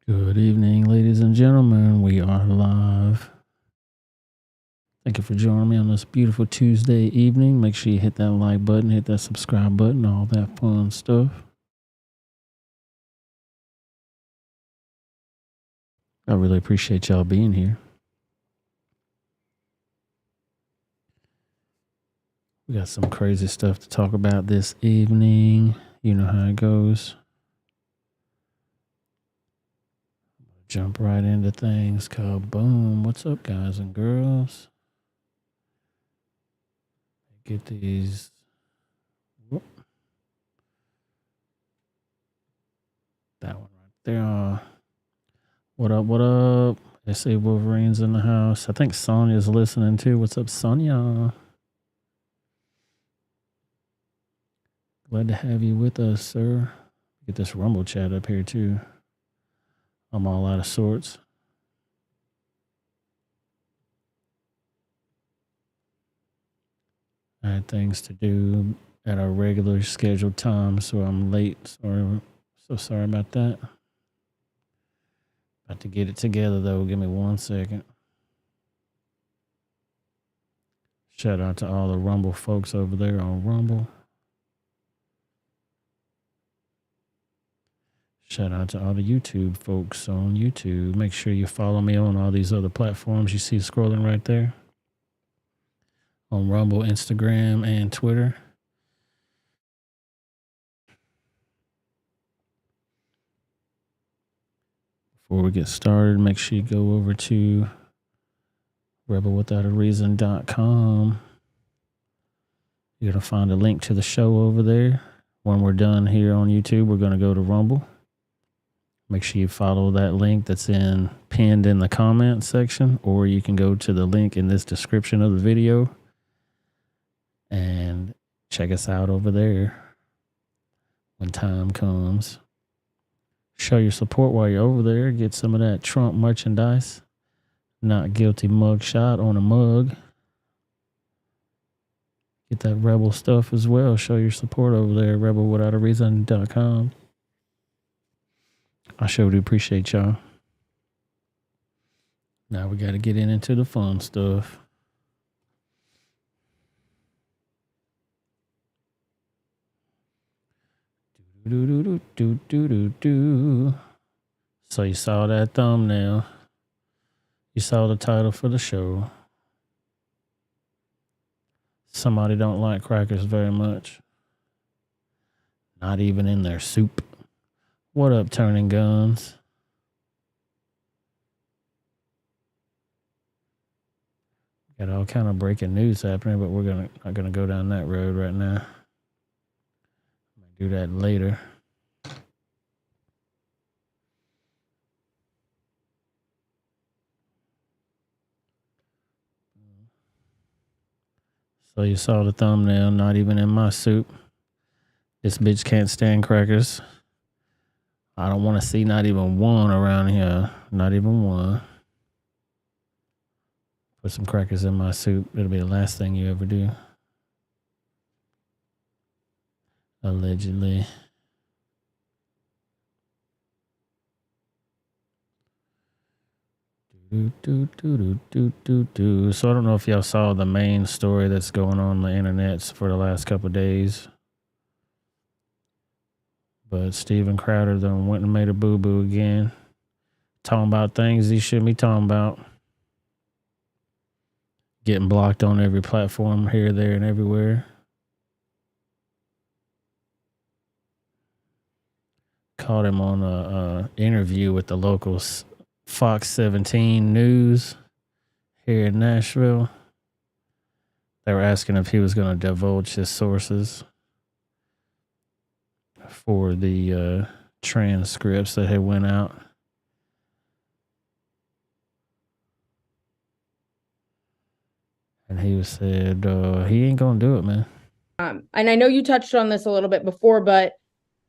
Good evening, ladies and gentlemen. We are live. Thank you for joining me on this beautiful Tuesday evening. Make sure you hit that like button, hit that subscribe button, all that fun stuff. I really appreciate y'all being here. We got some crazy stuff to talk about this evening. You know how it goes. Jump right into things. Kaboom. What's up, guys and girls? Get these. Whoop. That one right there. What up? What up? SA Wolverines in the house. I think Sonia's listening too. What's up, Sonia? Glad to have you with us, sir. Get this Rumble chat up here too. I'm all out of sorts. I had things to do at our regular scheduled time, so I'm late. So sorry about that. About to get it together though. Give me 1 second. Shout out to all the Rumble folks over there on Rumble. Shout out to all the YouTube folks on YouTube. Make sure you follow me on all these other platforms you see scrolling right there. On Rumble, Instagram, and Twitter. Before we get started, make sure you go over to Rebelwithoutareason.com. You're going to find a link to the show over there. When we're done here on YouTube, we're going to go to Rumble. Make sure you follow that link that's pinned in the comment section, or you can go to the link in this description of the video and check us out over there when time comes. Show your support while you're over there. Get some of that Trump merchandise. Not guilty mug shot on a mug. Get that Rebel stuff as well. Show your support over there at rebelwithoutareason.com. I sure do appreciate y'all. Now we got to get into the fun stuff. So you saw that thumbnail. You saw the title for the show. Somebody don't like crackers very much. Not even in their soup. What up, Turning Guns? Got all kind of breaking news happening, but we're not gonna go down that road right now. Might do that later. So you saw the thumbnail, not even in my soup. This bitch can't stand crackers. I don't want to see not even one around here. Not even one. Put some crackers in my soup. It'll be the last thing you ever do. Allegedly. So I don't know if y'all saw the main story that's going on the internet for the last couple of days. But Steven Crowder done went and made a boo-boo again. Talking about things he shouldn't be talking about. Getting blocked on every platform here, there, and everywhere. Caught him on a interview with the local Fox 17 News here in Nashville. They were asking if he was going to divulge his sources for the transcripts that had went out. And he said he ain't going to do it, man. And I know you touched on this a little bit before, but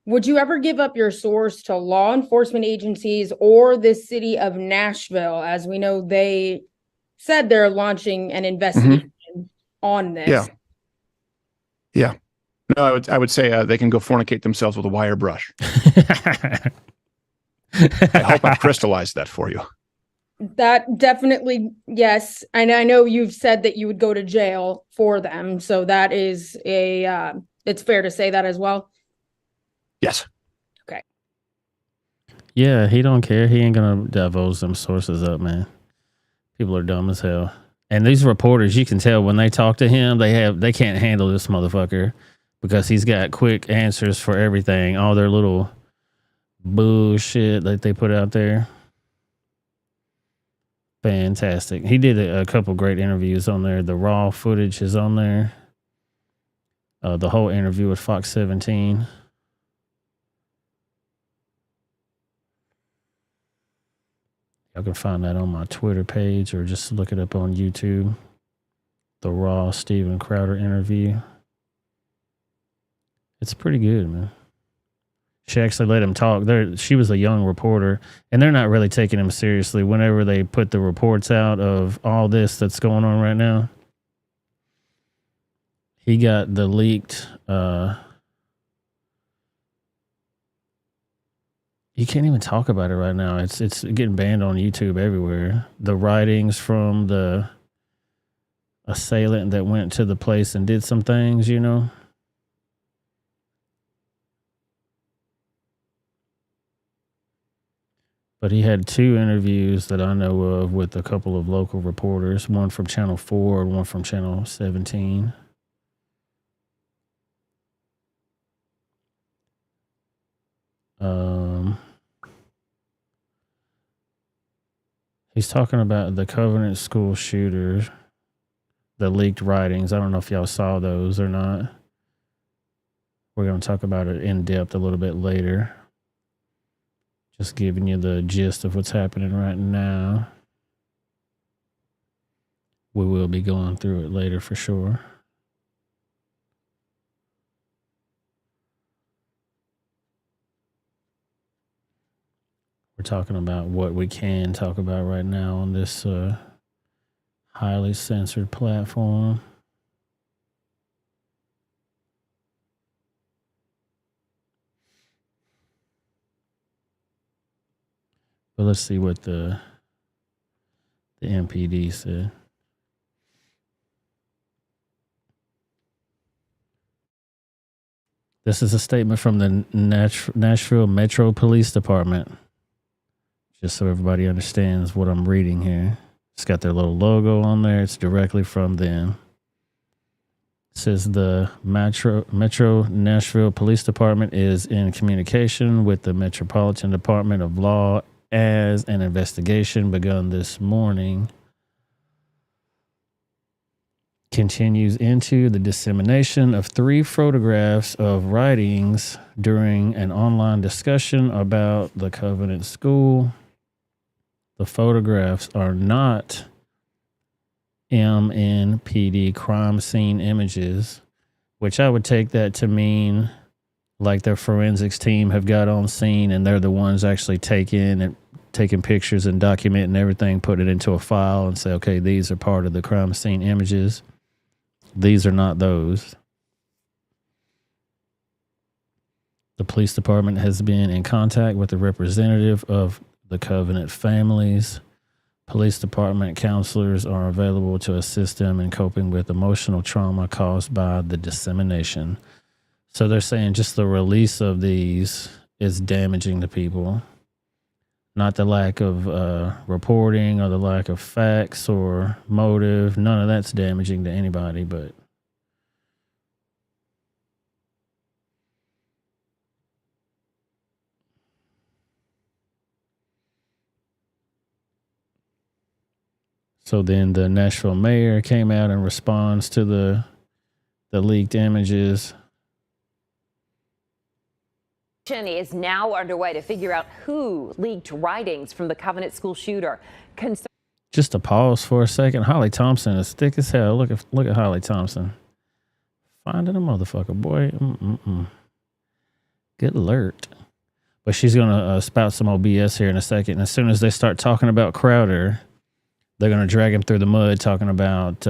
would you ever give up your source to law enforcement agencies or the city of Nashville? As we know, they said they're launching an investigation on this. Yeah. No, I would say they can go fornicate themselves with a wire brush. I hope I've crystallized that for you. That definitely, yes. And I know you've said that you would go to jail for them. So that is it's fair to say that as well. Yes. Okay. Yeah, he don't care. He ain't gonna divulge them sources up, man. People are dumb as hell. And these reporters, you can tell when they talk to him, they can't handle this motherfucker because he's got quick answers for everything. All their little bullshit that they put out there. Fantastic. He did a couple great interviews on there. The raw footage is on there. The whole interview with Fox 17. I can find that on my Twitter page or just look it up on YouTube. The raw Steven Crowder interview. It's pretty good, man. She actually let him talk. She was a young reporter, and they're not really taking him seriously whenever they put the reports out of all this that's going on right now. He got the leaked... You can't even talk about it right now. It's getting banned on YouTube everywhere. The writings from the assailant that went to the place and did some things, you know. But he had 2 interviews that I know of with a couple of local reporters, one from Channel 4 and one from Channel 17. He's talking about the Covenant school shooter, the leaked writings. I don't know if y'all saw those or not. We're going to talk about it in depth a little bit later. Just giving you the gist of what's happening right now. We will be going through it later for sure. We're talking about what we can talk about right now on this highly censored platform. But let's see what the MPD said. This is a statement from the Nashville Metro Police Department. Just so everybody understands what I'm reading here. It's got their little logo on there. It's directly from them. It says the Metro Nashville Police Department is in communication with the Metropolitan Department of Law as an investigation begun this morning continues into the dissemination of 3 photographs of writings during an online discussion about the Covenant School. The photographs are not MNPD crime scene images, which I would take that to mean like their forensics team have got on scene and they're the ones actually taking pictures and documenting everything, put it into a file and say, okay, these are part of the crime scene images. These are not those. The police department has been in contact with a representative of the Covenant families. Police department counselors are available to assist them in coping with emotional trauma caused by the dissemination. So they're saying just the release of these is damaging to people. Not the lack of reporting or the lack of facts or motive. None of that's damaging to anybody, but so then the Nashville mayor came out in response to the leaked images. Is now underway to figure out who leaked writings from the Covenant School shooter. Just to pause for a second, Holly Thompson is thick as hell. Look at Holly Thompson. Finding a motherfucker, boy. Good alert. But she's going to spout some old BS here in a second. As soon as they start talking about Crowder, they're going to drag him through the mud talking about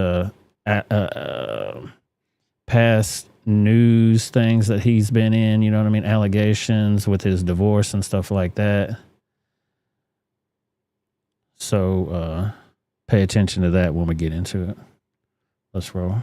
past news things that he's been in, you know what I mean? Allegations with his divorce and stuff like that. So pay attention to that when we get into it. Let's roll.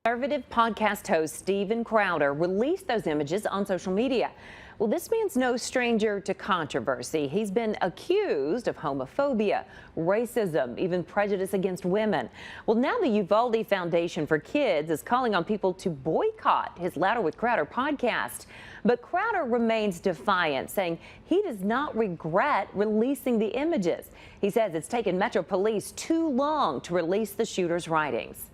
Conservative podcast host Steven Crowder released those images on social media. Well, this man's no stranger to controversy. He's been accused of homophobia, racism, even prejudice against women. Well, now the Uvalde Foundation for Kids is calling on people to boycott his Louder with Crowder podcast. But Crowder remains defiant, saying he does not regret releasing the images. He says it's taken Metro Police too long to release the shooter's writings.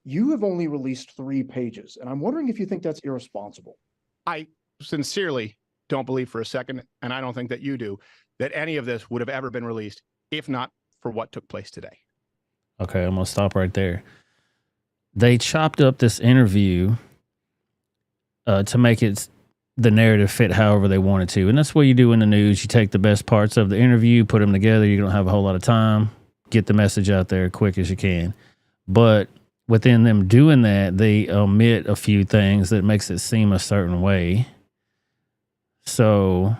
You have only released 3 pages, and I'm wondering if you think that's irresponsible. I sincerely don't believe for a second, and I don't think that you do, that any of this would have ever been released if not for what took place today. Okay, I'm going to stop right there. They chopped up this interview to make the narrative fit however they wanted to. And that's what you do in the news. You take the best parts of the interview, put them together. You don't have a whole lot of time. Get the message out there quick as you can. But within them doing that, they omit a few things that makes it seem a certain way. So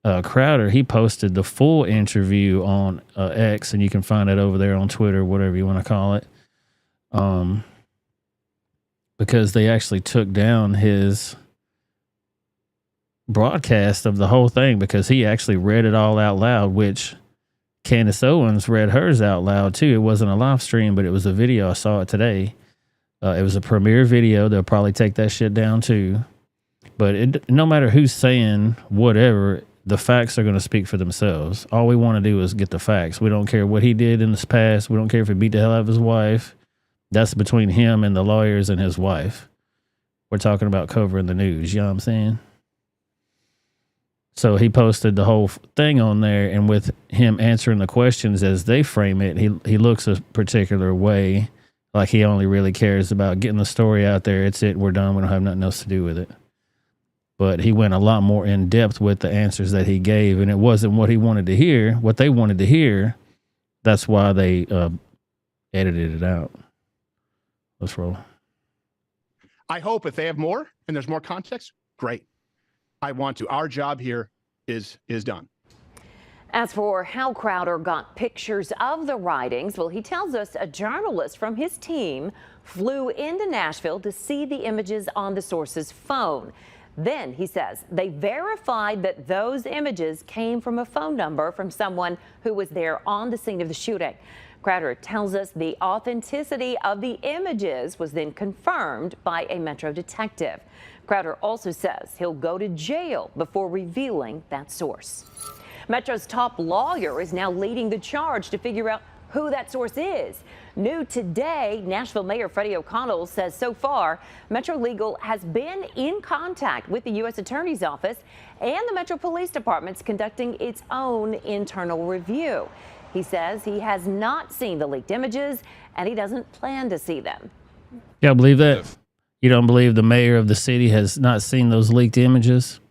Crowder, he posted the full interview on X, and you can find it over there on Twitter, whatever you want to call it. Because they actually took down his broadcast of the whole thing because he actually read it all out loud, which Candace Owens read hers out loud too. It wasn't a live stream, but it was a video. I saw it today. It was a premiere video. They'll probably take that shit down too. But no matter who's saying whatever, the facts are going to speak for themselves. All we want to do is get the facts. We don't care what he did in his past. We don't care if he beat the hell out of his wife. That's between him and the lawyers and his wife. We're talking about covering the news. You know what I'm saying? So he posted the whole thing on there, and with him answering the questions as they frame it, he looks a particular way, like he only really cares about getting the story out there. It's it. We're done. We don't have nothing else to do with it. but he went a lot more in depth with the answers that he gave, and it wasn't what he wanted to hear, what they wanted to hear. That's why they edited it out. Let's roll. I hope if they have more and there's more context, great. I want to. Our job here is done. As for how Crowder got pictures of the writings, well, he tells us a journalist from his team flew into Nashville to see the images on the source's phone. Then, he says, they verified that those images came from a phone number from someone who was there on the scene of the shooting. Crowder tells us the authenticity of the images was then confirmed by a Metro detective. Crowder also says he'll go to jail before revealing that source. Metro's top lawyer is now leading the charge to figure out who that source is. New today, Nashville Mayor Freddie O'Connell says so far, Metro Legal has been in contact with the U.S. Attorney's Office and the Metro Police Department's conducting its own internal review. He says he has not seen the leaked images and he doesn't plan to see them. Y'all believe that? You don't believe the mayor of the city has not seen those leaked images?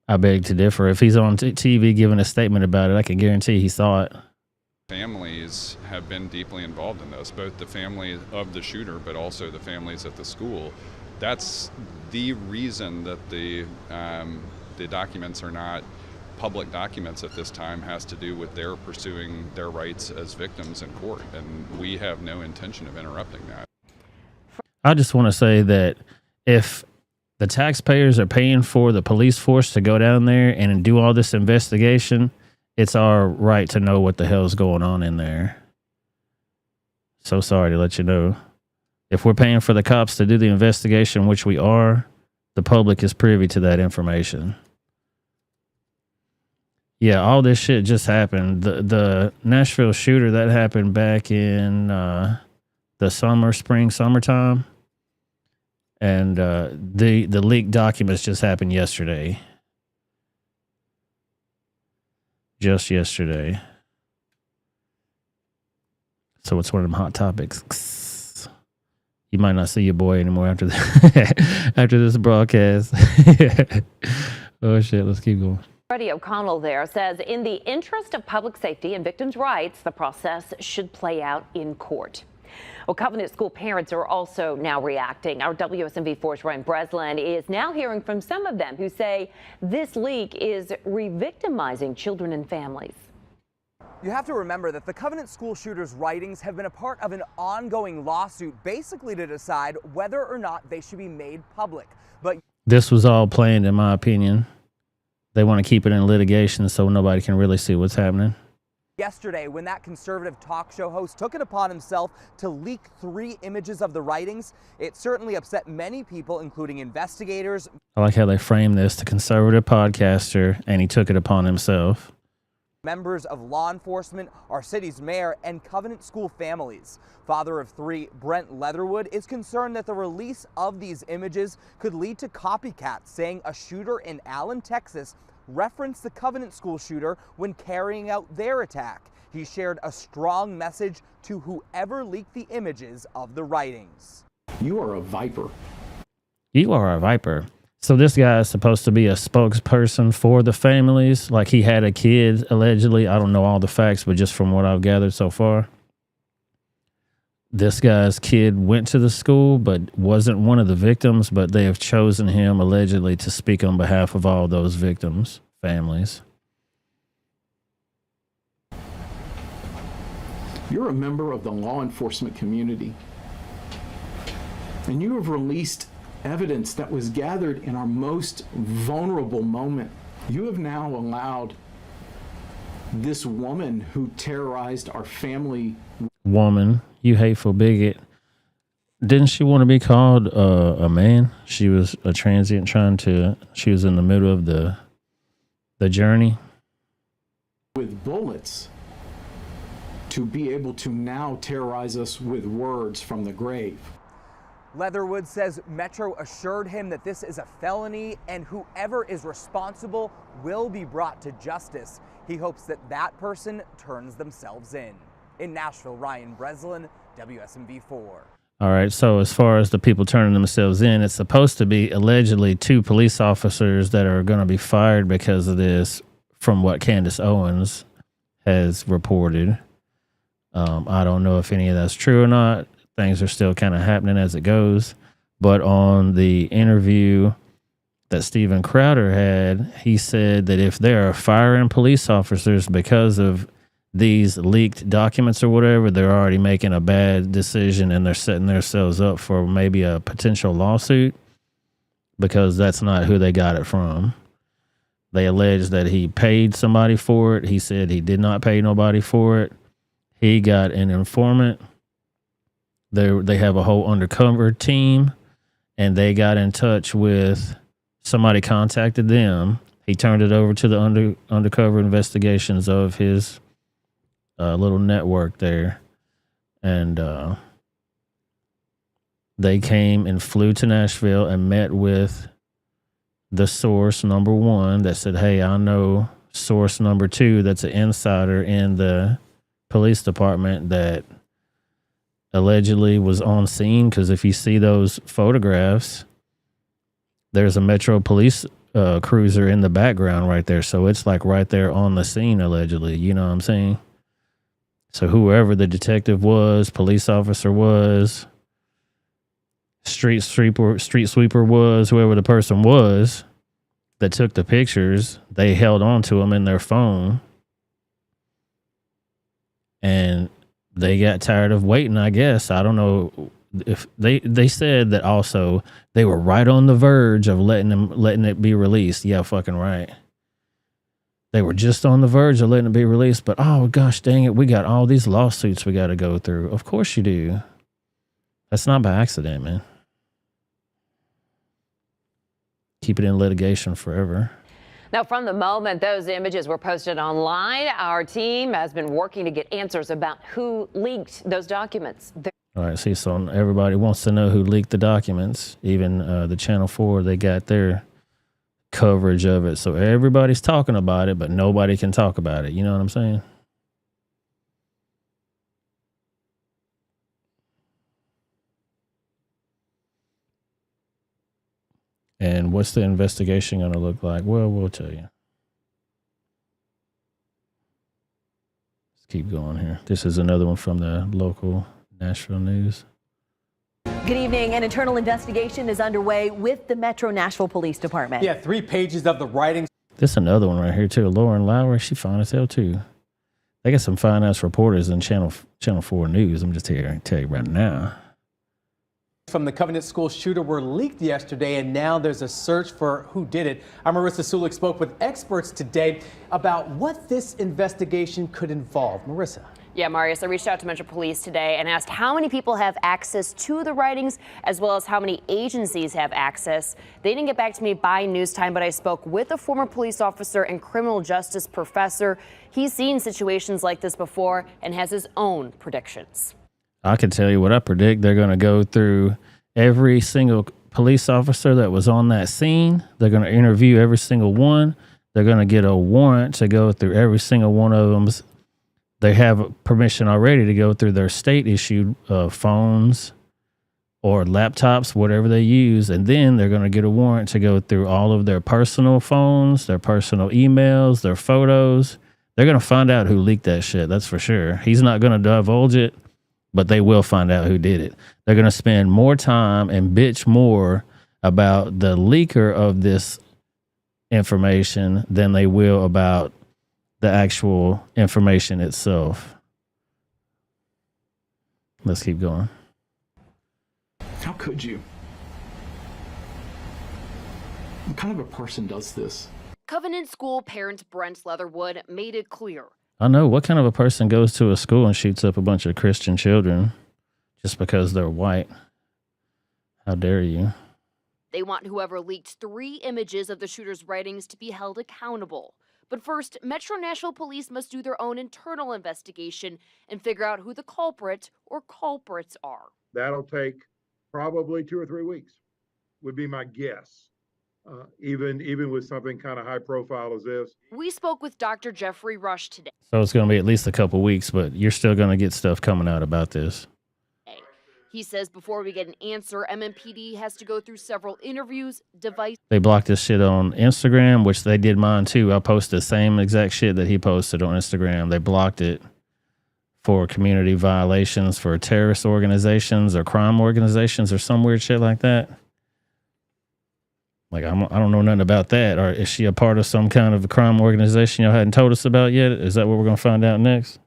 I beg to differ. If he's on TV giving a statement about it, I can guarantee he saw it. Families have been deeply involved in this, both the family of the shooter, but also the families at the school. That's the reason that the documents are not public documents at this time, has to do with their pursuing their rights as victims in court, and we have no intention of interrupting that. I just want to say that if the taxpayers are paying for the police force to go down there and do all this investigation, it's our right to know what the hell's going on in there. So sorry to let you know. If we're paying for the cops to do the investigation, which we are, the public is privy to that information. Yeah, all this shit just happened. The Nashville shooter, that happened back in the summertime. And the leaked documents just happened yesterday. Just yesterday. So it's one of them hot topics. You might not see your boy anymore after after this broadcast. Oh shit, let's keep going. Freddie O'Connell there says in the interest of public safety and victims' rights, the process should play out in court. Well, Covenant School parents are also now reacting. Our WSMV4's Ryan Breslin is now hearing from some of them who say this leak is re-victimizing children and families. You have to remember that the Covenant School shooter's writings have been a part of an ongoing lawsuit, basically to decide whether or not they should be made public. But this was all planned, in my opinion. They want to keep it in litigation so nobody can really see what's happening. Yesterday, when that conservative talk show host took it upon himself to leak 3 images of the writings, it certainly upset many people, including investigators. I like how they framed this, the conservative podcaster, and he took it upon himself. Members of law enforcement, our city's mayor, and Covenant School families. Father of 3, Brent Leatherwood, is concerned that the release of these images could lead to copycats, saying a shooter in Allen, Texas, referenced the Covenant School shooter when carrying out their attack. He shared a strong message to whoever leaked the images of the writings. You are a viper. You are a viper. So this guy is supposed to be a spokesperson for the families. Like he had a kid, allegedly. I don't know all the facts, but just from what I've gathered so far, this guy's kid went to the school, but wasn't one of the victims, but they have chosen him allegedly to speak on behalf of all those victims' families. You're a member of the law enforcement community, and you have released evidence that was gathered in our most vulnerable moment. You have now allowed this woman who terrorized our family. Woman, you hateful bigot. Didn't she want to be called a man? She was a transient she was in the middle of the journey. With bullets to be able to now terrorize us with words from the grave. Leatherwood says Metro assured him that this is a felony and whoever is responsible will be brought to justice. He hopes that that person turns themselves in. In Nashville, Ryan Breslin, WSMV4. All right. So as far as the people turning themselves in, it's supposed to be allegedly 2 police officers that are going to be fired because of this, from what Candace Owens has reported. I don't know if any of that's true or not. Things are still kind of happening as it goes. But on the interview that Steven Crowder had, he said that if they are firing police officers because of these leaked documents or whatever, they're already making a bad decision and they're setting themselves up for maybe a potential lawsuit, because that's not who they got it from. They allege that he paid somebody for it. He said he did not pay nobody for it. He got an informant. They have a whole undercover team, and they got in touch with somebody, contacted them. He turned it over to the undercover investigations of his little network there, and they came and flew to Nashville and met with the source number 1 that said, hey, I know source number 2 that's an insider in the police department that allegedly was on scene, because if you see those photographs, there's a Metro police cruiser in the background right there, so it's like right there on the scene allegedly, you know what I'm saying? So whoever the detective was, police officer was, street sweeper was, whoever the person was that took the pictures, they held on to them in their phone, and they got tired of waiting, I guess. I don't know if they said that also they were right on the verge of letting it be released. Yeah, fucking right. They were just on the verge of letting it be released, but oh gosh dang it, we got all these lawsuits we got to go through. Of course you do. That's not by accident, man. Keep it in litigation forever. Now, from the moment those images were posted online, our team has been working to get answers about who leaked those documents. All right, see, so everybody wants to know who leaked the documents. Even the Channel 4, they got their coverage of it. So everybody's talking about it, but nobody can talk about it. You know what I'm saying? And what's the investigation going to look like? Well, we'll tell you. Let's keep going here. This is another one from the local Nashville news. Good evening. An internal investigation is underway with the Metro Nashville Police Department. Yeah, 3 pages of the writings. This is another one right here, too. Lauren Lowry, she fine as hell, too. They got some fine-ass reporters in Channel 4 News. I'm just here to tell you right now. From the Covenant School shooter were leaked yesterday, and now there's a search for who did it. Marissa Sulik spoke with experts today about what this investigation could involve. Marissa. Yeah, Marius, I reached out to Metro Police today and asked how many people have access to the writings, as well as how many agencies have access. They didn't get back to me by news time, but I spoke with a former police officer and criminal justice professor. He's seen situations like this before and has his own predictions. I can tell you what I predict. They're going to go through every single police officer that was on that scene. They're going to interview every single one. They're going to get a warrant to go through every single one of them. They have permission already to go through their state-issued phones or laptops, whatever they use, and then they're going to get a warrant to go through all of their personal phones, their personal emails, their photos. They're going to find out who leaked that shit, that's for sure. He's not going to divulge it, but they will find out who did it. They're going to spend more time and bitch more about the leaker of this information than they will about the actual information itself. Let's keep going. How could you? What kind of a person does this? Covenant School parent Brent Leatherwood made it clear. I know. What kind of a person goes to a school and shoots up a bunch of Christian children just because they're white? How dare you? They want whoever leaked 3 images of the shooter's writings to be held accountable. But first, Metro Nashville Police must do their own internal investigation and figure out who the culprit or culprits are. That'll take probably 2 or 3 weeks, would be my guess. Even with something kind of high profile as this. We spoke with Dr. Jeffrey Rush today. So it's going to be at least a couple weeks, but you're still going to get stuff coming out about this. He says before we get an answer, MMPD has to go through several interviews, device. They blocked this shit on Instagram, which they did mine too. I posted the same exact shit that he posted on Instagram. They blocked it for community violations for terrorist organizations or crime organizations or some weird shit like that. Like, I don't know nothing about that. Or is she a part of some kind of a crime organization y'all hadn't told us about yet? Is that what we're going to find out next?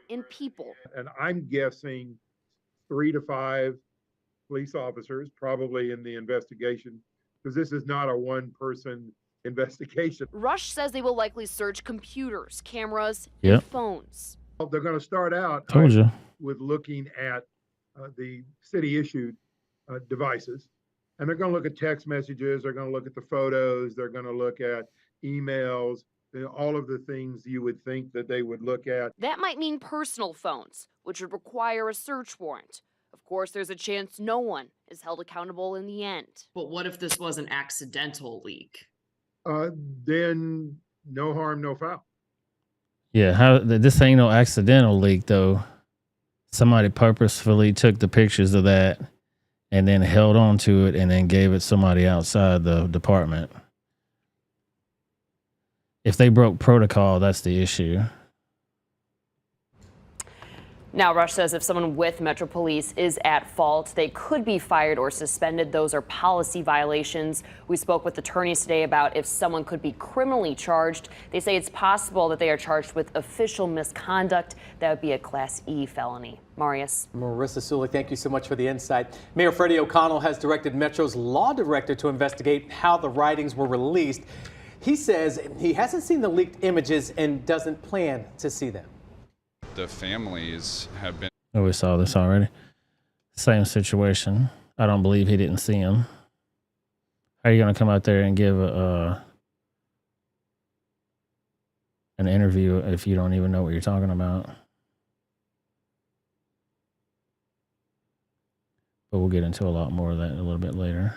In people. And I'm guessing 3 to 5 police officers probably in the investigation, because this is not a one-person investigation. Rush says they will likely search computers, cameras, Yep. and phones. They're going to start out Told you. with looking at the city-issued devices, and they're going to look at text messages, they're going to look at the photos, they're going to look at emails, all of the things you would think that they would look at. That might mean personal phones, which would require a search warrant. Of course, there's a chance no one is held accountable in the end. But what if this was an accidental leak? Then no harm, no foul. Yeah, this ain't no accidental leak, though. Somebody purposefully took the pictures of that and then held on to it and then gave it somebody outside the department. If they broke protocol, that's the issue. Now, Rush says if someone with Metro Police is at fault, they could be fired or suspended. Those are policy violations. We spoke with attorneys today about if someone could be criminally charged. They say it's possible that they are charged with official misconduct. That would be a Class E felony. Marius. Marissa Sulik, thank you so much for the insight. Mayor Freddie O'Connell has directed Metro's law director to investigate how the writings were released. He says he hasn't seen the leaked images and doesn't plan to see them. The families have been. Oh, we saw this already. Same situation. I don't believe he didn't see him. How are you going to come out there and give an interview if you don't even know what you're talking about? But we'll get into a lot more of that a little bit later.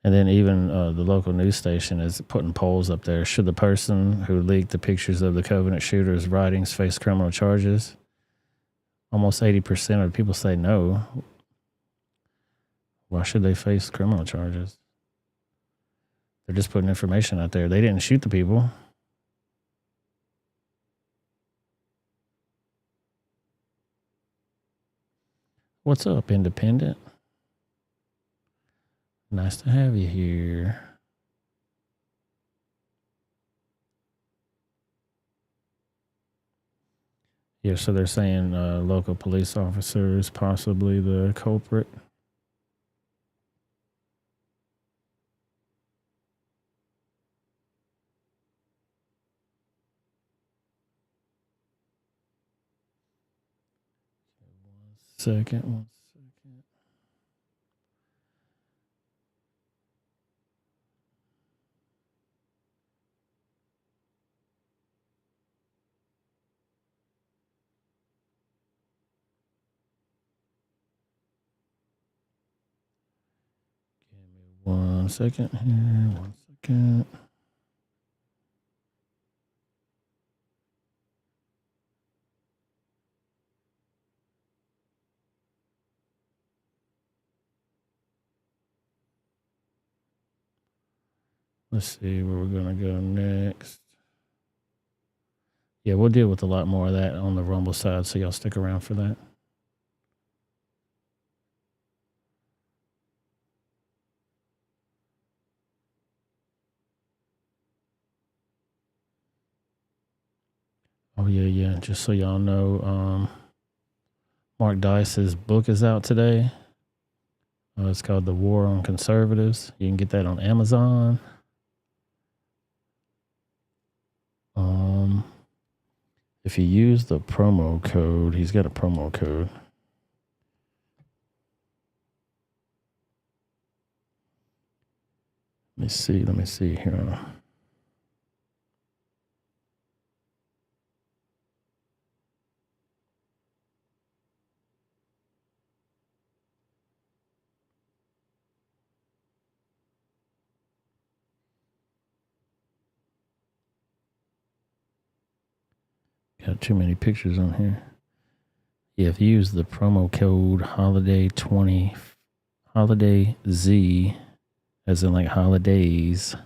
And then even the local news station is putting polls up there. Should the person who leaked the pictures of the Covenant shooter's writings face criminal charges? Almost 80% of people say no. Why should they face criminal charges? They're just putting information out there. They didn't shoot the people. What's up, Independent? Nice to have you here. Yeah, so they're saying local police officers possibly the culprit. One second. One second here. 1 second. Let's see where we're going to go next. Yeah, we'll deal with a lot more of that on the Rumble side, so y'all stick around for that. Oh, yeah. Just so y'all know, Mark Dice's book is out today. It's called The War on Conservatives. You can get that on Amazon. If you use the promo code, he's got a promo code. Let me see here. Got too many pictures on here. Yeah, if you use the promo code holiday Z, as in like holidays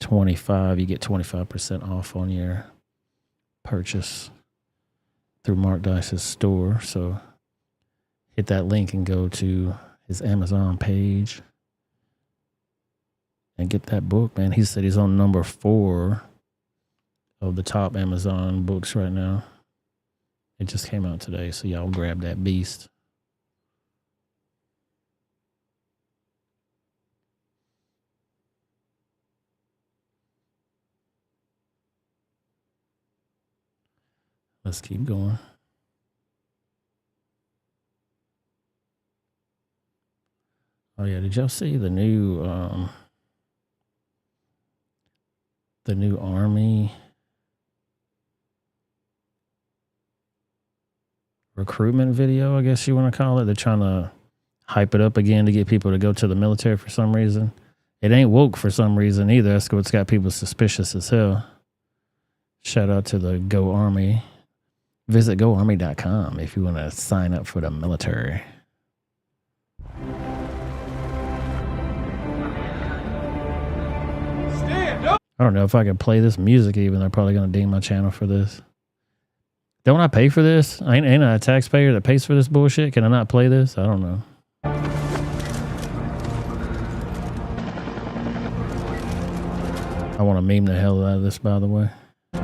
25, you get 25% off on your purchase through Mark Dice's store. So hit that link and go to his Amazon page and get that book, man. He said he's on number 4 of the top Amazon books right now. It just came out today, so y'all grab that beast. Let's keep going. Oh yeah, did y'all see the new Army recruitment video, I guess you want to call it? They're trying to hype it up again to get people to go to the military for some reason. It ain't woke for some reason either. That's what's got people suspicious as hell. Shout out to the Go Army. Visit goarmy.com if you want to sign up for the military. I don't know if I could play this music even. They're probably going to ding my channel for this. Don't I pay for this? Ain't I a taxpayer that pays for this bullshit? Can I not play this? I don't know. I want to meme the hell out of this, by the way. I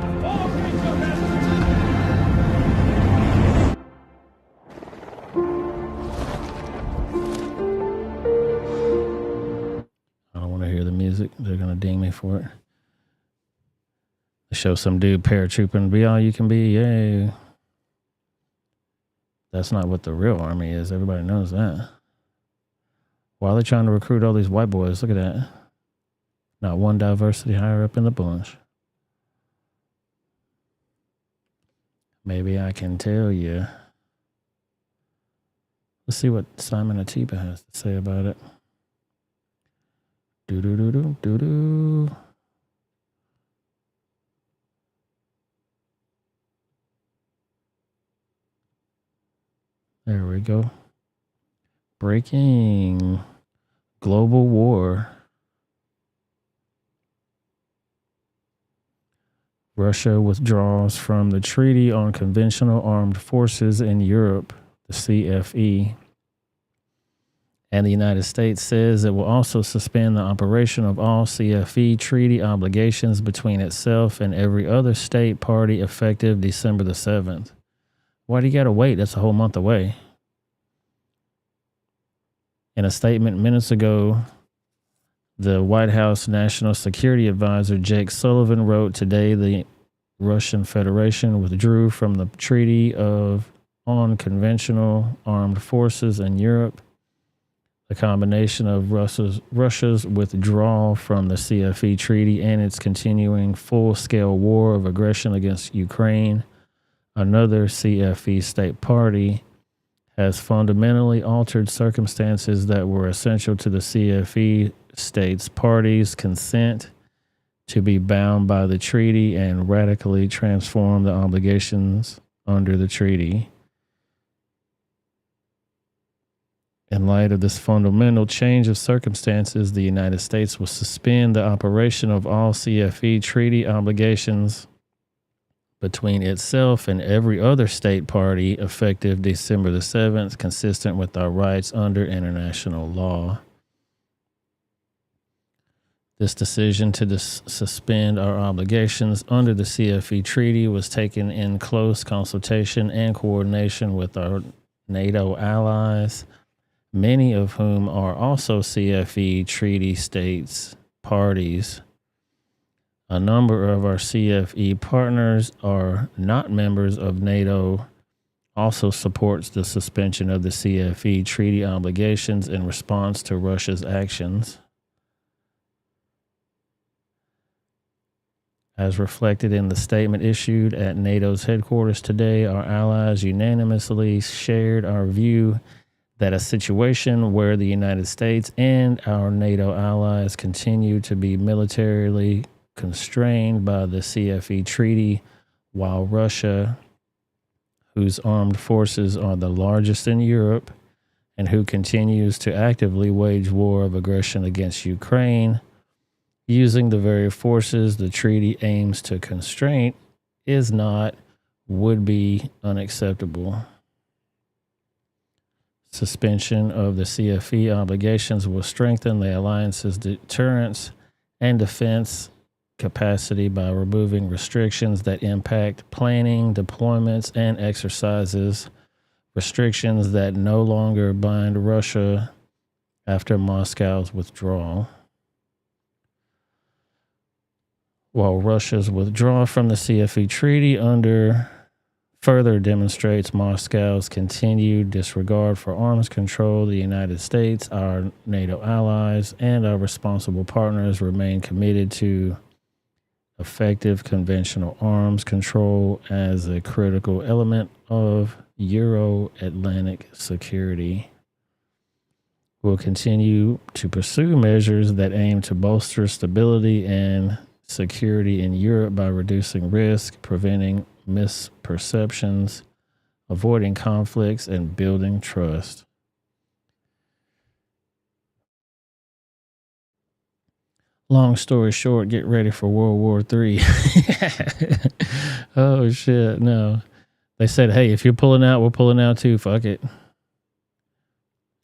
don't want to hear the music. They're going to ding me for it. They show some dude paratrooping, be all you can be, yay. That's not what the real army is. Everybody knows that. Why are they trying to recruit all these white boys? Look at that. Not one diversity higher up in the bunch. Maybe I can tell you. Let's see what Simon Atiba has to say about it. Do-do-do-do-do-do. There we go. Breaking global war. Russia withdraws from the Treaty on Conventional Armed Forces in Europe, the CFE. And the United States says it will also suspend the operation of all CFE treaty obligations between itself and every other state party effective December the 7th. Why do you got to wait? That's a whole month away. In a statement minutes ago, the White House National Security Advisor Jake Sullivan wrote, today the Russian Federation withdrew from the Treaty on Conventional Armed Forces in Europe. The combination of Russia's withdrawal from the CFE treaty and its continuing full-scale war of aggression against Ukraine, another CFE state party, has fundamentally altered circumstances that were essential to the CFE states' parties' consent to be bound by the treaty and radically transform the obligations under the treaty. In light of this fundamental change of circumstances, the United States will suspend the operation of all CFE treaty obligations between itself and every other state party effective December the 7th, consistent with our rights under international law. This decision to suspend our obligations under the CFE treaty was taken in close consultation and coordination with our NATO allies, many of whom are also CFE treaty states parties. A number of our CFE partners are not members of NATO, also supports the suspension of the CFE treaty obligations in response to Russia's actions. As reflected in the statement issued at NATO's headquarters today, our allies unanimously shared our view that a situation where the United States and our NATO allies continue to be militarily constrained by the CFE treaty while Russia whose armed forces are the largest in Europe and who continues to actively wage war of aggression against Ukraine, using the very forces the treaty aims to constrain, is not, would be unacceptable. Suspension of the CFE obligations will strengthen the alliance's deterrence and defense capacity by removing restrictions that impact planning, deployments, and exercises, restrictions that no longer bind Russia after Moscow's withdrawal. While Russia's withdrawal from the CFE treaty further demonstrates Moscow's continued disregard for arms control, the United States, our NATO allies, and our responsible partners remain committed to effective conventional arms control as a critical element of Euro-Atlantic security. We'll continue to pursue measures that aim to bolster stability and security in Europe by reducing risk, preventing misperceptions, avoiding conflicts, and building trust. Long story short, get ready for World War III. Oh, shit, no. They said, hey, if you're pulling out, we're pulling out too. Fuck it.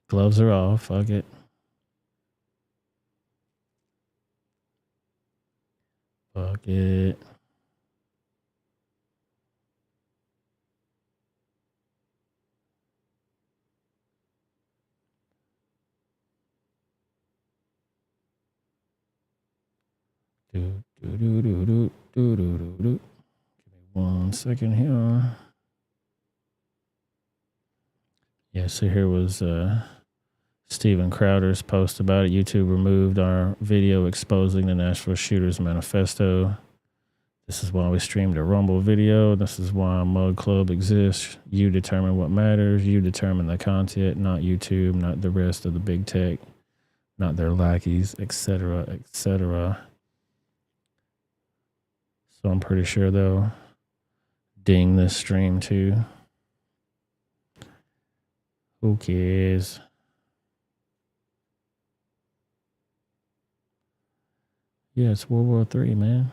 Gloves are off. Fuck it. Fuck it. Give me 1 second here. Yeah, so here was Steven Crowder's post about it. YouTube removed our video exposing the Nashville Shooters Manifesto. This is why we streamed a Rumble video. This is why Mug Club exists. You determine what matters. You determine the content, not YouTube, not the rest of the big tech, not their lackeys, etc., etc. So I'm pretty sure they'll ding this stream too. Who cares? Yeah, it's World War III, man.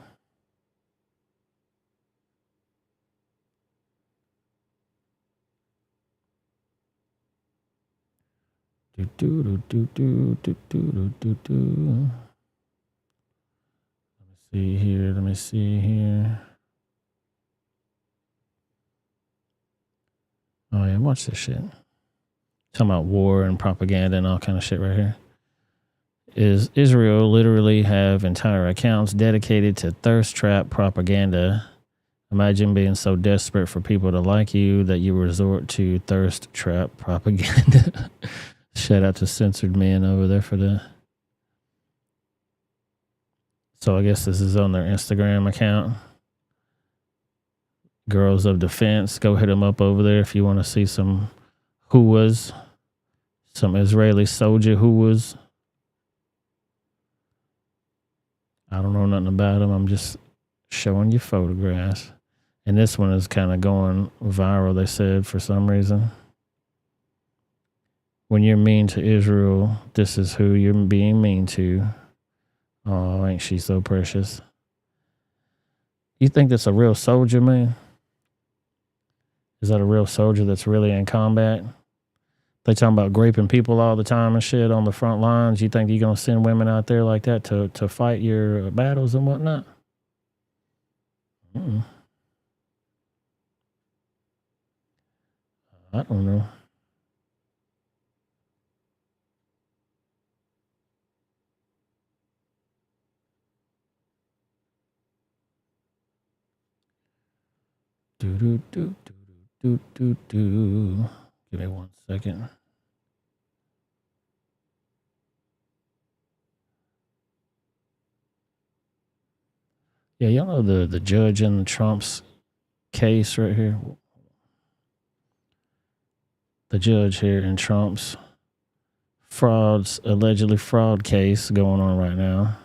Do do do do do do do do do. Let me see here. Oh yeah, watch this shit. Talking about war and propaganda and all kind of shit right here. Is Israel literally have entire accounts dedicated to thirst trap propaganda? Imagine being so desperate for people to like you that you resort to thirst trap propaganda. Shout out to Censored Man over there for that. So I guess this is on their Instagram account. Girls of Defense. Go hit them up over there if you want to see some hooas. Some Israeli soldier hooas. I don't know nothing about them. I'm just showing you photographs. And this one is kind of going viral, they said, for some reason. When you're mean to Israel, this is who you're being mean to. Oh, ain't she so precious? You think that's a real soldier, man? Is that a real soldier that's really in combat? They talking about raping people all the time and shit on the front lines. You think you're going to send women out there like that to fight your battles and whatnot? I don't know. Do do do do do do do. Give me 1 second. Yeah, y'all know the judge in Trump's case right here. The judge here in Trump's allegedly fraud case going on right now.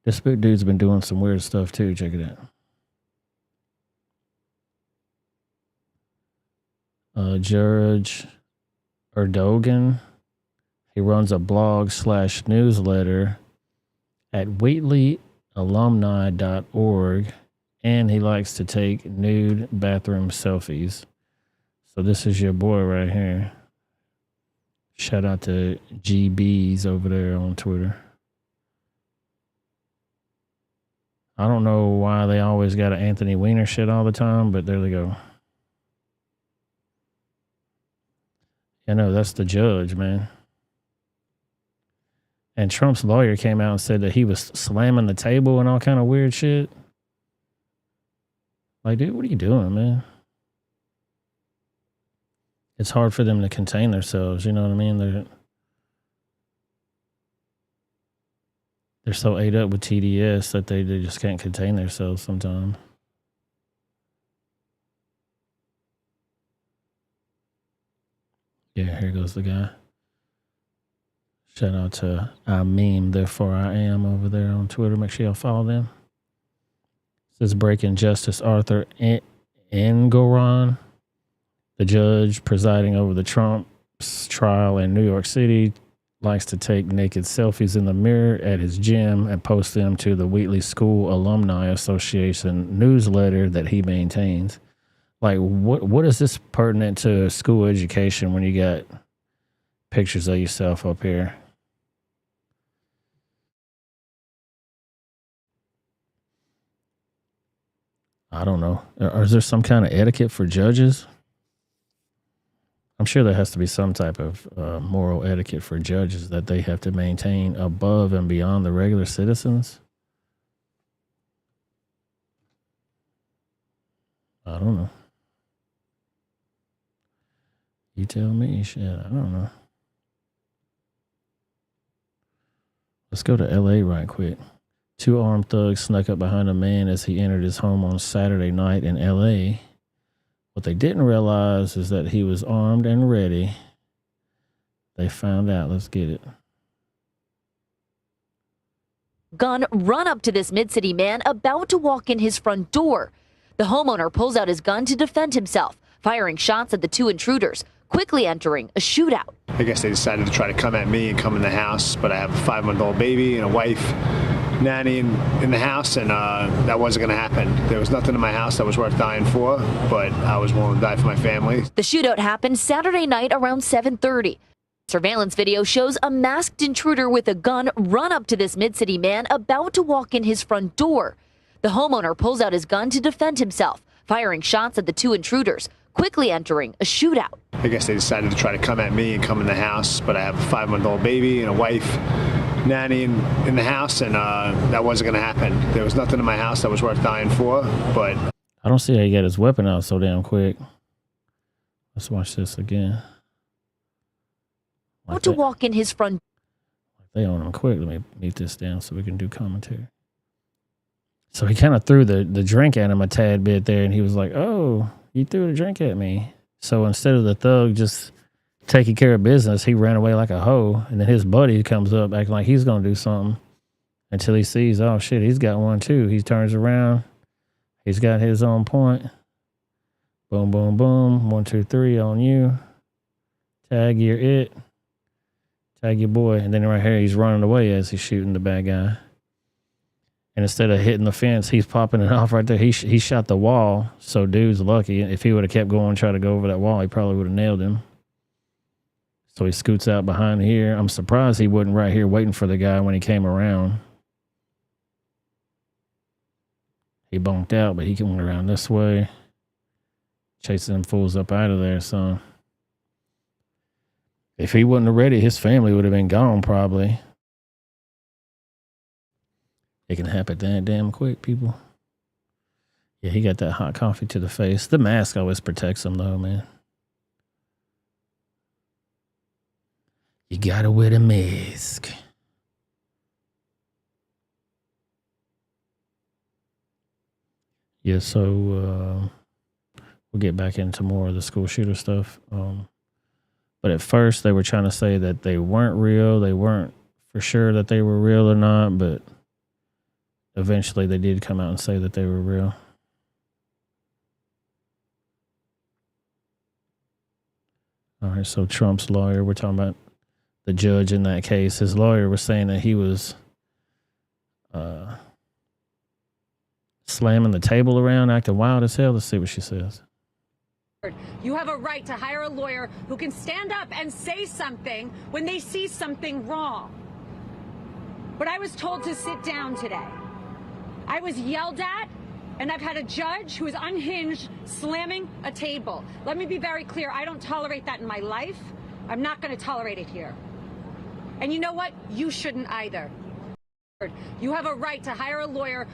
This big dude's been doing some weird stuff too. Check it out. Judge Erdogan. He runs a blog/newsletter at wheatleyalumni.org, and he likes to take nude bathroom selfies. So this is your boy right here. Shout out to GBs over there on Twitter. I don't know why they always got an Anthony Weiner shit all the time, but there they go. I know, that's the judge, man. And Trump's lawyer came out and said that he was slamming the table and all kind of weird shit. Like, dude, what are you doing, man? It's hard for them to contain themselves, you know what I mean? They're so ate up with TDS that they just can't contain themselves sometimes. Yeah, here goes the guy. Shout out to I Meme, Therefore I Am over there on Twitter. Make sure y'all follow them. This is Breaking Justice Arthur Engoron, the judge presiding over the Trump's trial in New York City, likes to take naked selfies in the mirror at his gym and post them to the Wheatley School Alumni Association newsletter that he maintains. Like, what is this pertinent to school education when you got pictures of yourself up here? I don't know. Or is there some kind of etiquette for judges? I'm sure there has to be some type of moral etiquette for judges that they have to maintain above and beyond the regular citizens. I don't know. You tell me. Shit, I don't know. Let's go to LA right quick. 2 armed thugs snuck up behind a man as he entered his home on Saturday night in LA. What they didn't realize is that he was armed and ready. They found out. Let's get it. Gun run up to this mid-city man about to walk in his front door. The homeowner pulls out his gun to defend himself, firing shots at the 2 intruders, quickly entering a shootout. I guess they decided to try to come at me and come in the house, but I have a 5-month-old baby and a wife, nanny in the house, and that wasn't going to happen. There was nothing in my house that was worth dying for, but I was willing to die for my family. The shootout happened Saturday night around 7:30. Surveillance video shows a masked intruder with a gun run up to this mid-city man about to walk in his front door. The homeowner pulls out his gun to defend himself, firing shots at the 2 intruders, quickly entering a shootout. I guess they decided to try to come at me and come in the house, but I have a 5-month-old baby and a wife, nanny in the house, and that wasn't going to happen. There was nothing in my house that was worth dying for, but... I don't see how he got his weapon out so damn quick. Let's watch this again. About to walk in his front. They own him quick. Let me mute this down so we can do commentary. So he kind of threw the drink at him a tad bit there, and he was like, oh, you threw the drink at me. So instead of the thug just taking care of business, he ran away like a hoe, and then his buddy comes up acting like he's going to do something until he sees, oh, shit, he's got one too. He turns around. He's got his own point. Boom, boom, boom. 1, 2, 3 on you. Tag, you're it. Tag your boy. And then right here, he's running away as he's shooting the bad guy. And instead of hitting the fence, he's popping it off right there. He shot the wall, so dude's lucky. If he would have kept going and tried to go over that wall, he probably would have nailed him. So he scoots out behind here. I'm surprised he wasn't right here waiting for the guy when he came around. He bonked out, but he went around this way. Chasing them fools up out of there, so... If he wasn't ready, his family would have been gone probably. It can happen that damn quick, people. Yeah, he got that hot coffee to the face. The mask always protects him, though, man. You gotta wear the mask. Yeah, so we'll get back into more of the school shooter stuff. But at first, they were trying to say that they weren't real. They weren't for sure that they were real or not, but eventually they did come out and say that they were real. All right, so Trump's lawyer, we're talking about the judge in that case. His lawyer was saying that he was slamming the table around, acting wild as hell. Let's see what she says. You have a right to hire a lawyer who can stand up and say something when they see something wrong. But I was told to sit down today. I was yelled at, and I've had a judge who is unhinged slamming a table. Let me be very clear. I don't tolerate that in my life. I'm not going to tolerate it here. And you know what? You shouldn't either. You have a right to hire a lawyer.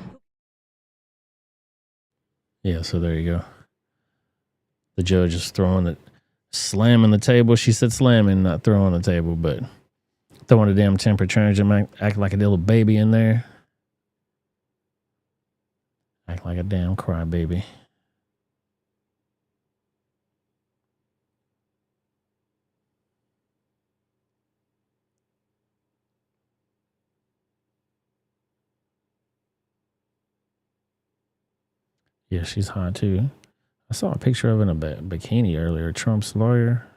Yeah, so there you go. The judge is slamming the table. She said slamming, not throwing the table, but throwing a damn temper tantrum, act like a little baby in there. Act like a damn crybaby. Yeah, she's hot too. I saw a picture of her in a bikini earlier. Trump's lawyer.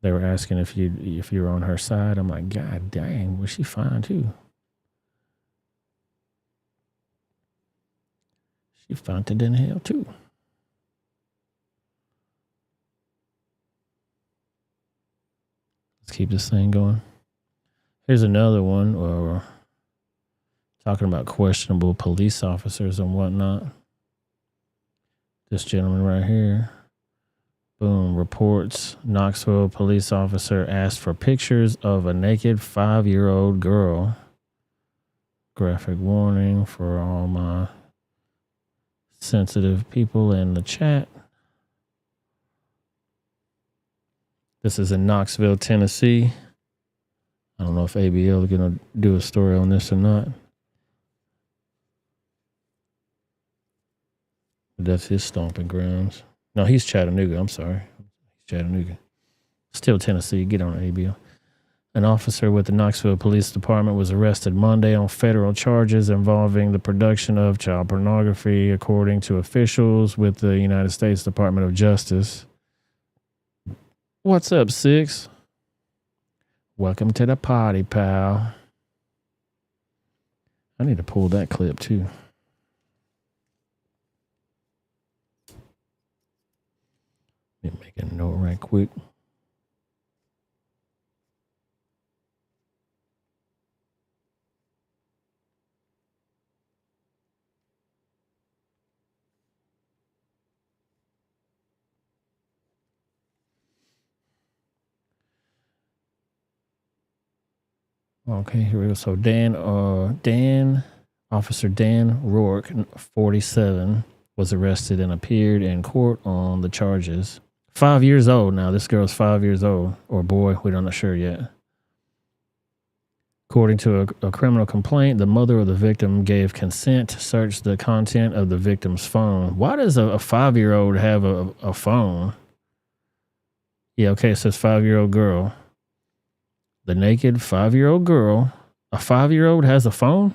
They were asking if you were on her side. I'm like, God dang, was she fine too? She found it in hell too. Let's keep this thing going. Here's another one. Talking about questionable police officers and whatnot. This gentleman right here. Boom. Reports Knoxville police officer asked for pictures of a naked 5-year-old girl. Graphic warning for all my sensitive people in the chat. This is in Knoxville, Tennessee. I don't know if ABL is going to do a story on this or not. That's his stomping grounds. No, he's Chattanooga. I'm sorry. He's Chattanooga. Still Tennessee. Get on ABL. An officer with the Knoxville Police Department was arrested Monday on federal charges involving the production of child pornography, according to officials with the United States Department of Justice. What's up, Six? Welcome to the party, pal. I need to pull that clip, too. Let me make a note right quick. Okay, here we go. So Officer Dan Rourke, 47, was arrested and appeared in court on the charges. 5 years old now. This girl's 5 years old, or boy, we're not sure yet. According to a criminal complaint, the mother of the victim gave consent to search the content of the victim's phone. Why does a 5-year-old have a phone? Yeah, okay, it says 5-year-old girl. The naked 5-year-old girl. A 5-year-old has a phone?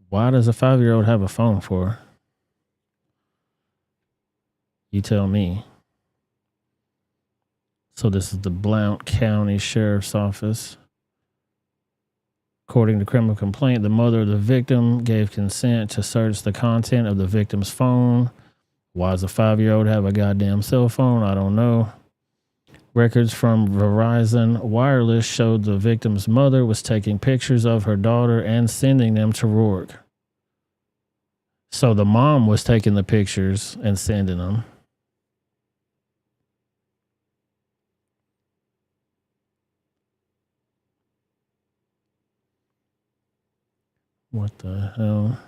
Why does a 5-year-old have a phone for? You tell me. So this is the Blount County Sheriff's Office. According to criminal complaint, the mother of the victim gave consent to search the content of the victim's phone. Why does a 5-year-old have a goddamn cell phone? I don't know. Records from Verizon Wireless showed the victim's mother was taking pictures of her daughter and sending them to Rourke. So the mom was taking the pictures and sending them. What the hell?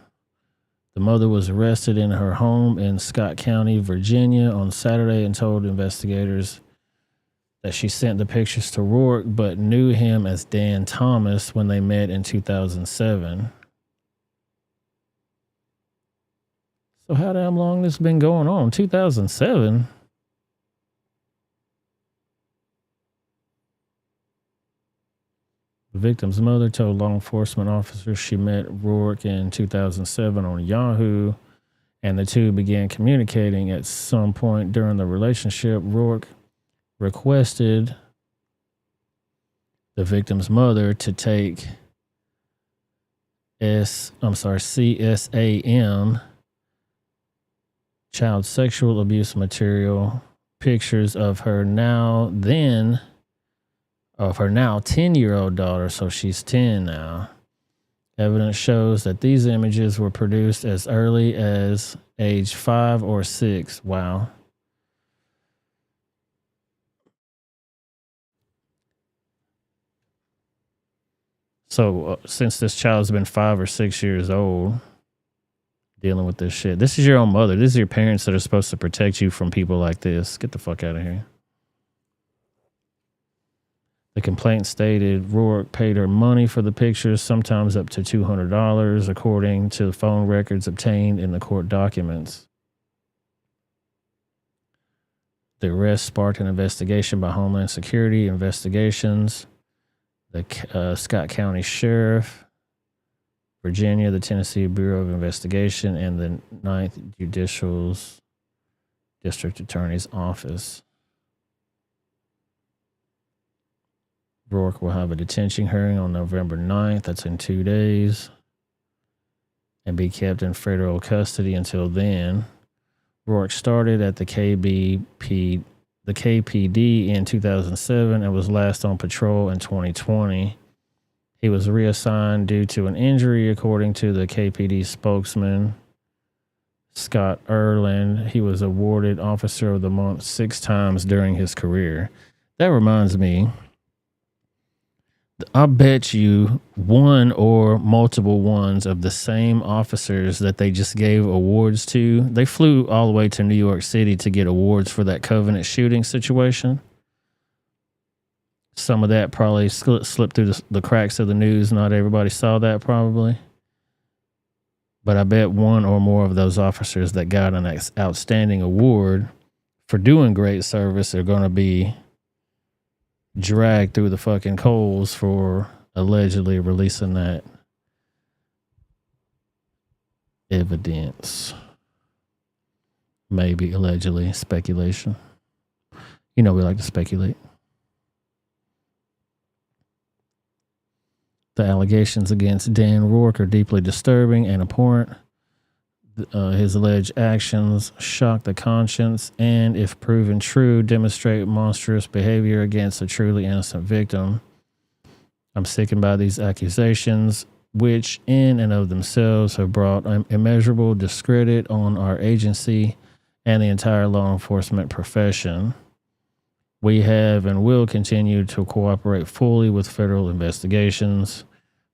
The mother was arrested in her home in Scott County, Virginia on Saturday and told investigators that she sent the pictures to Rourke but knew him as Dan Thomas when they met in 2007. So how damn long this been going on? 2007? The victim's mother told law enforcement officers she met Rourke in 2007 on Yahoo and the two began communicating. At some point during the relationship, Rourke requested the victim's mother to take CSAM, child sexual abuse material, pictures of her now 10-year-old daughter, so she's 10 now. Evidence shows that these images were produced as early as age 5 or 6. Wow. So since this child's been 5 or 6 years old dealing with this shit, this is your own mother. This is your parents that are supposed to protect you from people like this. Get the fuck out of here. The complaint stated Rourke paid her money for the pictures, sometimes up to $200, according to the phone records obtained in the court documents. The arrest sparked an investigation by Homeland Security Investigations, the Scott County Sheriff, Virginia, the Tennessee Bureau of Investigation, and the 9th Judicial District Attorney's Office. Rourke will have a detention hearing on November 9th. That's in 2 days. And be kept in federal custody until then. Rourke started at the KPD in 2007 and was last on patrol in 2020. He was reassigned due to an injury, according to the KPD spokesman, Scott Erland. He was awarded Officer of the Month 6 times during his career. That reminds me, I bet you one or multiple ones of the same officers that they just gave awards to, they flew all the way to New York City to get awards for that Covenant shooting situation. Some of that probably slipped through the cracks of the news. Not everybody saw that probably. But I bet one or more of those officers that got an outstanding award for doing great service are going to be dragged through the fucking coals for allegedly releasing that evidence. Maybe, allegedly, speculation. You know we like to speculate. The allegations against Dan Rourke are deeply disturbing and abhorrent. His alleged actions shock the conscience and, if proven true, demonstrate monstrous behavior against a truly innocent victim. I'm sickened by these accusations, which in and of themselves have brought immeasurable discredit on our agency and the entire law enforcement profession. We have and will continue to cooperate fully with federal investigations.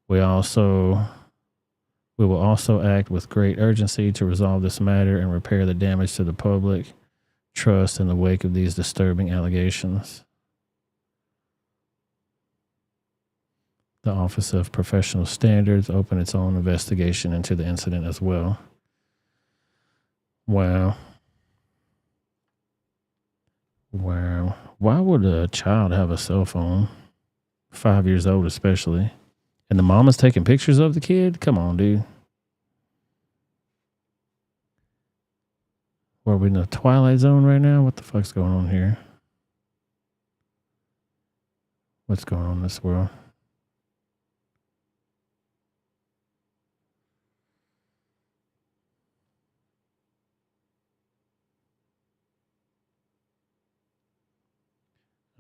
We will also act with great urgency to resolve this matter and repair the damage to the public trust in the wake of these disturbing allegations. The Office of Professional Standards opened its own investigation into the incident as well. Wow. Wow. Why would a child have a cell phone? 5 years old especially. And the mama's taking pictures of the kid? Come on, dude. Are we in the Twilight Zone right now? What the fuck's going on here? What's going on in this world?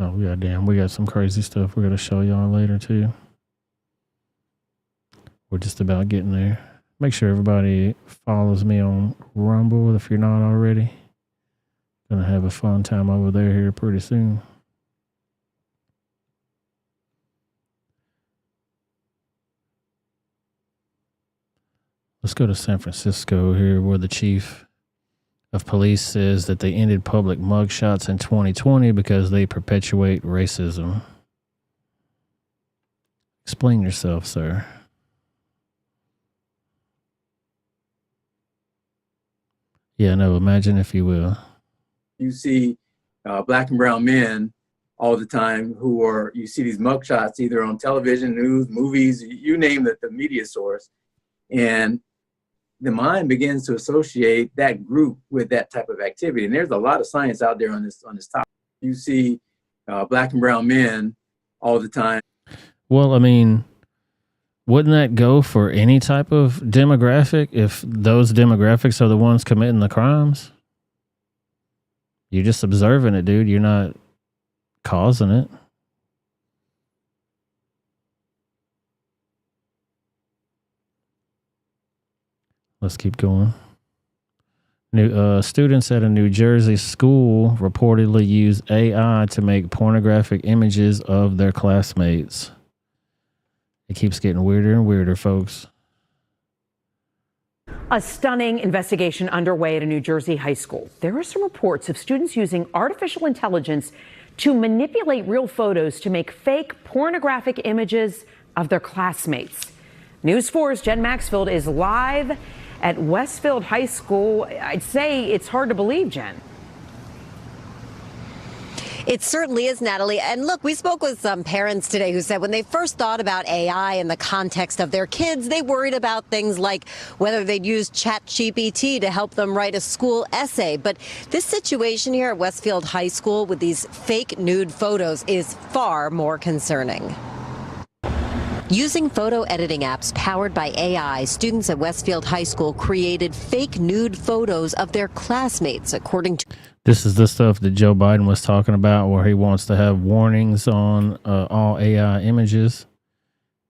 Oh, we got some crazy stuff we're going to show y'all later, too. We're just about getting there. Make sure everybody follows me on Rumble if you're not already. Gonna have a fun time over there here pretty soon. Let's go to San Francisco here, where the chief of police says that they ended public mugshots in 2020 because they perpetuate racism. Explain yourself, sir. Yeah, no, imagine if you will. You see black and brown men all the time you see these mugshots either on television, news, movies, you name it, the media source. And the mind begins to associate that group with that type of activity. And there's a lot of science out there on this topic. You see Black and brown men all the time. Well, I mean, wouldn't that go for any type of demographic if those demographics are the ones committing the crimes? You're just observing it, dude. You're not causing it. Let's keep going. New students at a New Jersey school reportedly used AI to make pornographic images of their classmates. It keeps getting weirder and weirder, folks. A stunning investigation underway at a New Jersey high school. There are some reports of students using artificial intelligence to manipulate real photos to make fake pornographic images of their classmates. News 4's Jen Maxfield is live at Westfield High School. I'd say it's hard to believe, Jen. It certainly is, Natalie. And look, we spoke with some parents today who said when they first thought about AI in the context of their kids, they worried about things like whether they'd use ChatGPT to help them write a school essay. But this situation here at Westfield High School with these fake nude photos is far more concerning. Using photo editing apps powered by AI, students at Westfield High School created fake nude photos of their classmates, according to... This is the stuff that Joe Biden was talking about, where he wants to have warnings on all AI images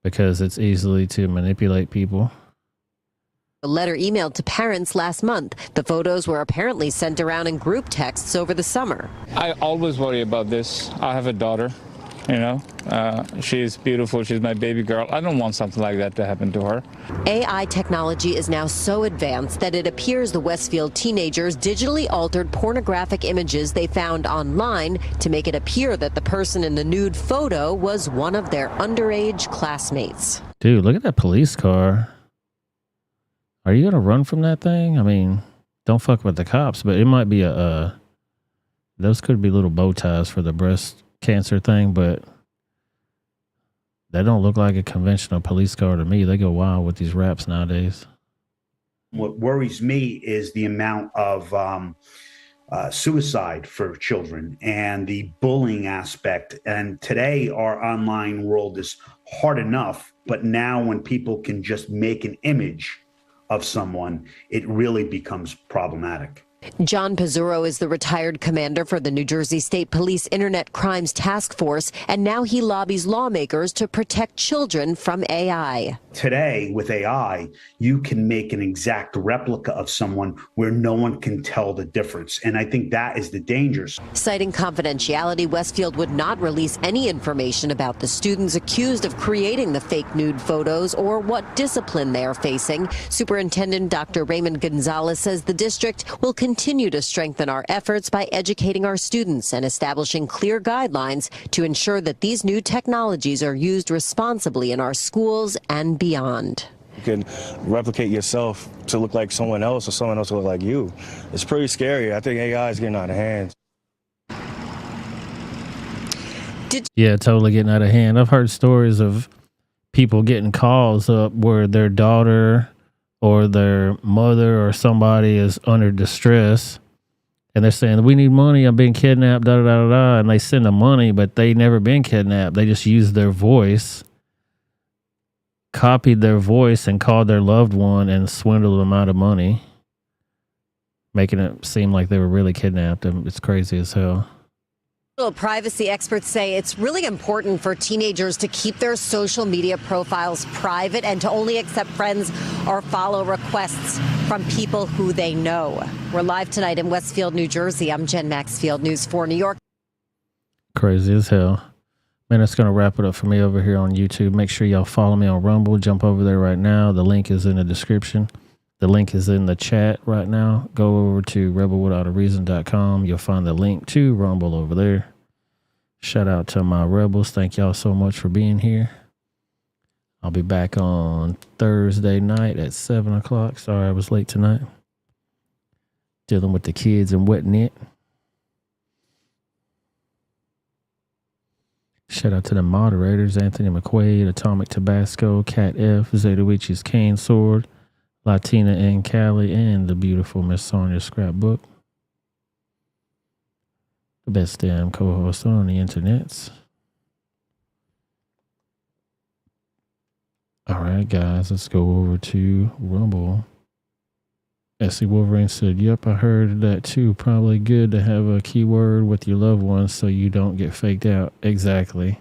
because it's easily to manipulate people. A letter emailed to parents last month. The photos were apparently sent around in group texts over the summer. I always worry about this. I have a daughter. You know, she's beautiful. She's my baby girl. I don't want something like that to happen to her. AI technology is now so advanced that it appears the Westfield teenagers digitally altered pornographic images they found online to make it appear that the person in the nude photo was one of their underage classmates. Dude, look at that police car. Are you going to run from that thing? I mean, don't fuck with the cops, but it might be those could be little bow ties for the breast cancer thing, but that don't look like a conventional police car to me. They go wild with these raps nowadays. What worries me is the amount of suicide for children and the bullying aspect. And today our online world is hard enough, but now when people can just make an image of someone, it really becomes problematic. John Pizzurro is the retired commander for the New Jersey State Police Internet Crimes Task Force, and now he lobbies lawmakers to protect children from AI. Today, with AI, you can make an exact replica of someone where no one can tell the difference. And I think that is the danger. Citing confidentiality, Westfield would not release any information about the students accused of creating the fake nude photos or what discipline they are facing. Superintendent Dr. Raymond Gonzalez says the district will continue to strengthen our efforts by educating our students and establishing clear guidelines to ensure that these new technologies are used responsibly in our schools and beyond. You can replicate yourself to look like someone else or someone else to look like you. It's pretty scary. I think AI is getting out of hand. Yeah, totally getting out of hand. I've heard stories of people getting calls up where their daughter or their mother or somebody is under distress and they're saying, we need money, I'm being kidnapped, da da da da, and they send them money, but they never been kidnapped. They just used their voice, copied their voice and called their loved one and swindled them out of money, making it seem like they were really kidnapped. And it's crazy as hell. Privacy experts say it's really important for teenagers to keep their social media profiles private and to only accept friends or follow requests from people who they know. We're live tonight in Westfield, New Jersey. I'm Jen Maxfield, News 4 New York. Crazy as hell. Man, that's going to wrap it up for me over here on YouTube. Make sure y'all follow me on Rumble. Jump over there right now. The link is in the description. The link is in the chat right now. Go over to rebelwithoutareason.com. You'll find the link to Rumble over there. Shout out to my rebels. Thank y'all so much for being here. I'll be back on Thursday night at 7 o'clock. Sorry I was late tonight. Dealing with the kids and whatnot. Shout out to the moderators, Anthony McQuaid, Atomic Tabasco, Cat F, Zeta Witch's Cane Sword, Latina and Cali and the beautiful Miss Sonia Scrapbook. The best damn co-host on the internets. All right, guys, let's go over to Rumble. SC Wolverine said, yep, I heard that too. Probably good to have a keyword with your loved ones so you don't get faked out. Exactly.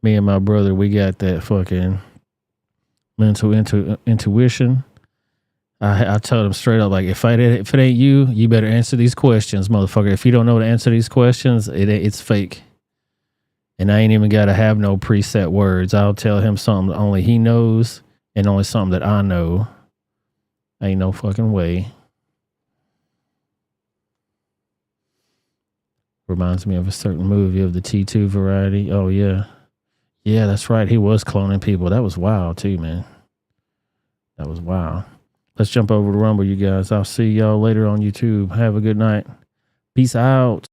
Me and my brother, we got that fucking mental intuition. I told him straight up, like, if it ain't you, you better answer these questions, motherfucker. If you don't know to answer these questions, it's fake. And I ain't even got to have no preset words. I'll tell him something only he knows and only something that I know. Ain't no fucking way. Reminds me of a certain movie of the T2 variety. Oh, yeah. Yeah, that's right. He was cloning people. That was wild, too, man. That was wild. Let's jump over to Rumble, you guys. I'll see y'all later on YouTube. Have a good night. Peace out.